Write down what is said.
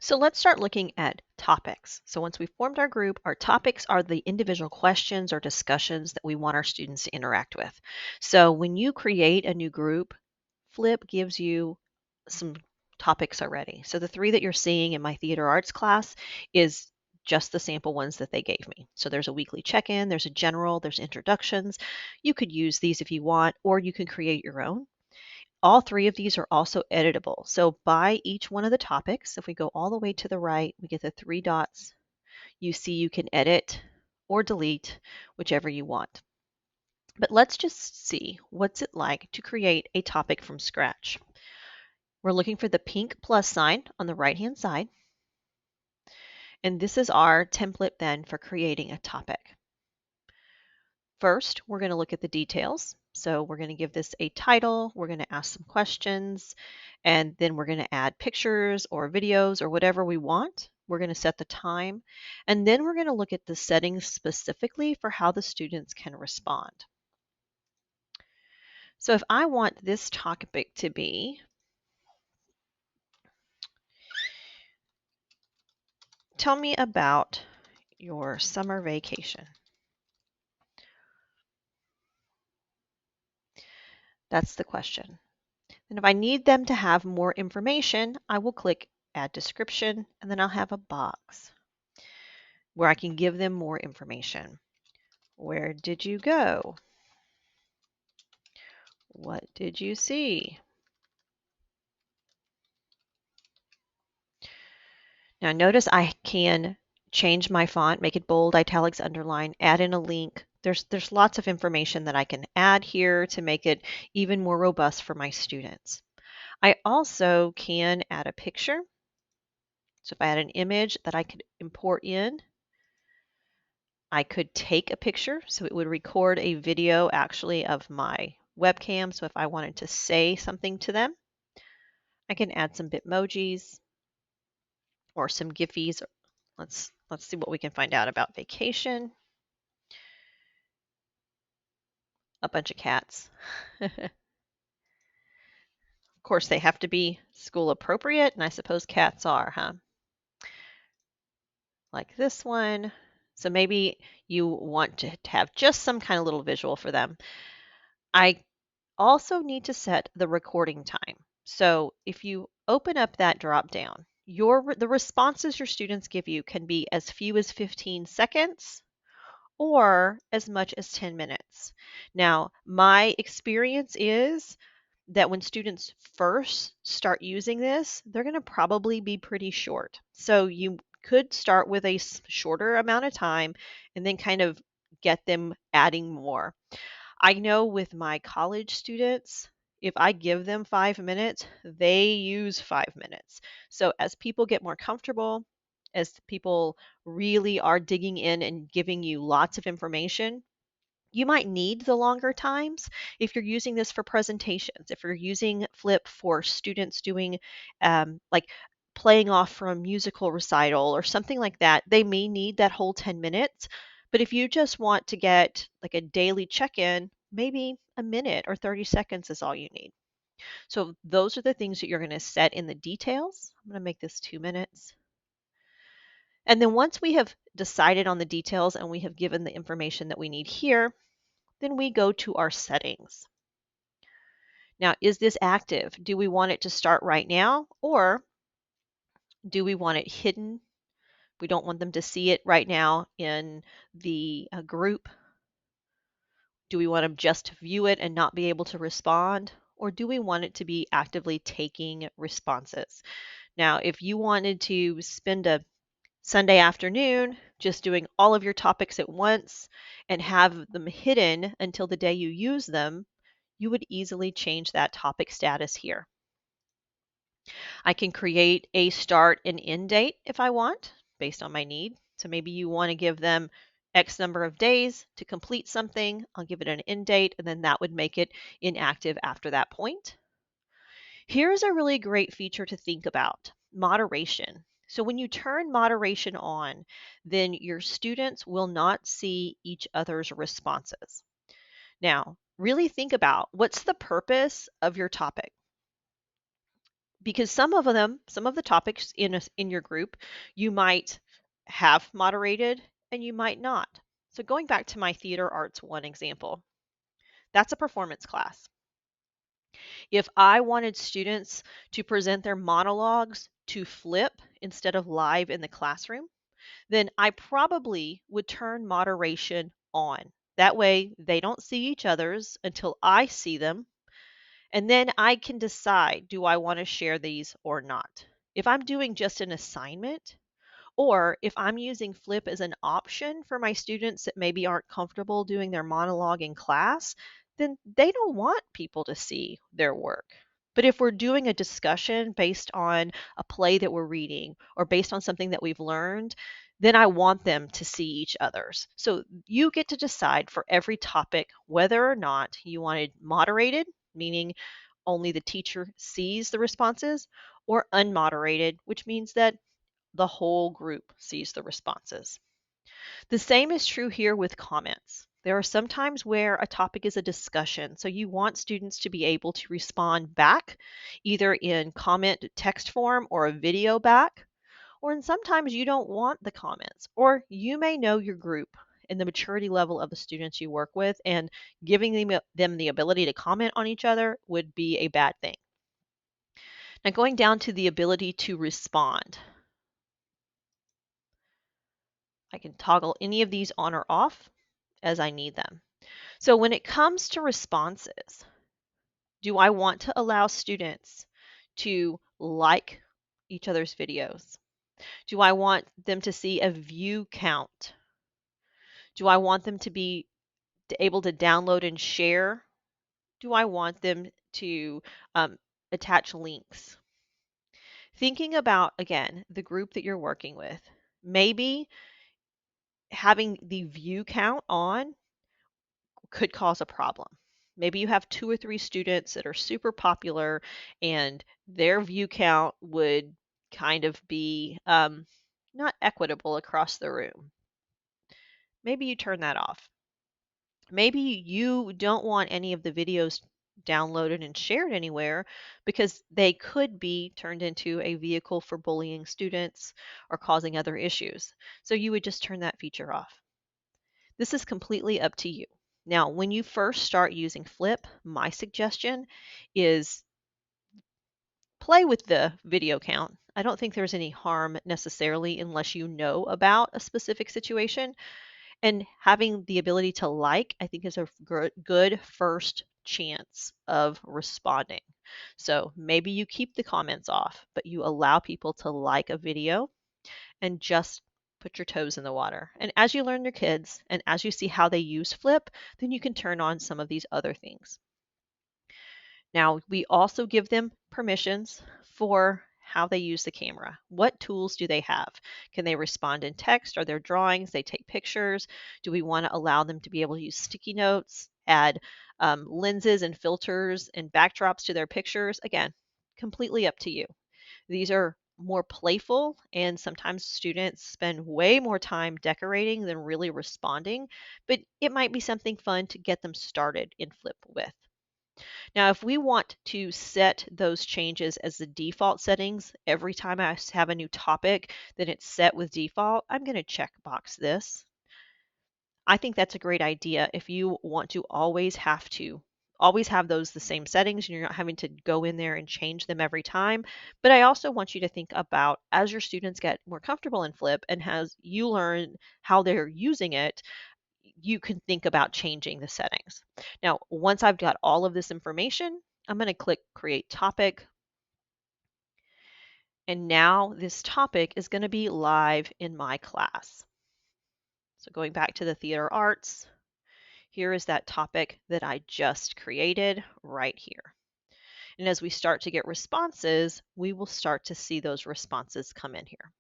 So let's start looking at topics. So once we've formed our group, our topics are the individual questions or discussions that we want our students to interact with. So when you create a new group, Flip gives you some topics already. So the three that you're seeing in my theater arts class is just the sample ones that they gave me. So there's a weekly check-in, there's a general, there's introductions. You could use these if you want, or you can create your own. All three of these are also editable. So by each one of the topics, if we go all the way to the right, we get the three dots. You see you can edit or delete whichever you want. But let's just see what's it like to create a topic from scratch. We're looking for the pink plus sign on the right-hand side. And this is our template then for creating a topic. First, we're going to look at the details. So we're going to give this a title, we're going to ask some questions, and then we're going to add pictures or videos or whatever we want. We're going to set the time, and then we're going to look at the settings specifically for how the students can respond. So if I want this topic to be, tell me about your summer vacation. That's the question. And if I need them to have more information, I will click Add Description, and then I'll have a box where I can give them more information. Where did you go? What did you see? Now notice I can change my font, make it bold, italics, underline, add in a link. There's lots of information that I can add here to make it even more robust for my students. I also can add a picture. So if I had an image that I could import in, I could take a picture, so it would record a video actually of my webcam. So if I wanted to say something to them, I can add some Bitmojis or some Giphies. Let's see what we can find out about vacation. A bunch of cats. Of course, they have to be school appropriate, and I suppose cats are, huh? Like this one. So maybe you want to have just some kind of little visual for them. I also need to set the recording time. So if you open up that drop down, the responses your students give you can be as few as 15 seconds or as much as 10 minutes. Now, my experience is that when students first start using this, they're going to probably be pretty short. So you could start with a shorter amount of time and then kind of get them adding more. I know with my college students, if I give them 5 minutes, they use 5 minutes. So as people get more comfortable, as people really are digging in and giving you lots of information, you might need the longer times if you're using this for presentations, if you're using Flip for students doing like playing off from a musical recital or something like that, they may need that whole 10 minutes. But if you just want to get like a daily check-in, maybe a minute or 30 seconds is all you need. So those are the things that you're going to set in the details. I'm going to make this 2 minutes. And then once we have decided on the details and we have given the information that we need here, then we go to our settings. Now, is this active? Do we want it to start right now, or do we want it hidden? We don't want them to see it right now in the group. Do we want them just to view it and not be able to respond? Or do we want it to be actively taking responses? Now, if you wanted to spend a Sunday afternoon just doing all of your topics at once and have them hidden until the day you use them, you would easily change that topic status here. I can create a start and end date if I want, based on my need. So maybe you want to give them X number of days to complete something. I'll give it an end date, and then that would make it inactive after that point. Here's a really great feature to think about: moderation. So when you turn moderation on, then your students will not see each other's responses. Now, really think about what's the purpose of your topic. because some of the topics in your group, you might have moderated and you might not. So going back to my theater arts one example, that's a performance class. If I wanted students to present their monologues to flip instead of live in the classroom, then I probably would turn moderation on. That way they don't see each other's until I see them, and then I can decide, do I want to share these or not? If I'm doing just an assignment, or if I'm using Flip as an option for my students that maybe aren't comfortable doing their monologue in class, then they don't want people to see their work. But if we're doing a discussion based on a play that we're reading or based on something that we've learned, then I want them to see each other's. So you get to decide for every topic whether or not you want it moderated, meaning only the teacher sees the responses, or unmoderated, which means that the whole group sees the responses. The same is true here with comments. There are some times where a topic is a discussion, so you want students to be able to respond back, either in comment text form or a video back, or and sometimes you don't want the comments, or you may know your group and the maturity level of the students you work with, and giving them the ability to comment on each other would be a bad thing. Now, going down to the ability to respond, I can toggle any of these on or off as I need them. So when it comes to responses, do I want to allow students to like each other's videos? Do I want them to see a view count? Do I want them to be able to download and share? Do I want them to attach links? Thinking about, again, the group that you're working with, maybe having the view count on could cause a problem. Maybe you have 2 or 3 students that are super popular and their view count would kind of be not equitable across the room. Maybe you turn that off. Maybe you don't want any of the videos downloaded and shared anywhere because they could be turned into a vehicle for bullying students or causing other issues. So you would just turn that feature off. This is completely up to you. Now, when you first start using Flip, my suggestion is play with the video count. I don't think there's any harm necessarily unless you know about a specific situation. And having the ability to like, I think, is a good first chance of responding. So maybe you keep the comments off, but you allow people to like a video and just put your toes in the water. And as you learn your kids and as you see how they use Flip, then you can turn on some of these other things. Now, we also give them permissions for how they use the camera. What tools do they have? Can they respond in text? Are there drawings? They take pictures? Do we want to allow them to be able to use sticky notes, add lenses and filters and backdrops to their pictures? Again, completely up to you. These are more playful, and sometimes students spend way more time decorating than really responding, but it might be something fun to get them started in Flip with. Now, if we want to set those changes as the default settings, every time I have a new topic, then it's set with default, I'm going to checkbox this. I think that's a great idea if you want to always have those the same settings and you're not having to go in there and change them every time. But I also want you to think about, as your students get more comfortable in Flip and as you learn how they're using it, you can think about changing the settings. Now, once I've got all of this information, I'm going to click Create Topic. And now this topic is going to be live in my class. So going back to the theater arts, here is that topic that I just created right here. And as we start to get responses, we will start to see those responses come in here.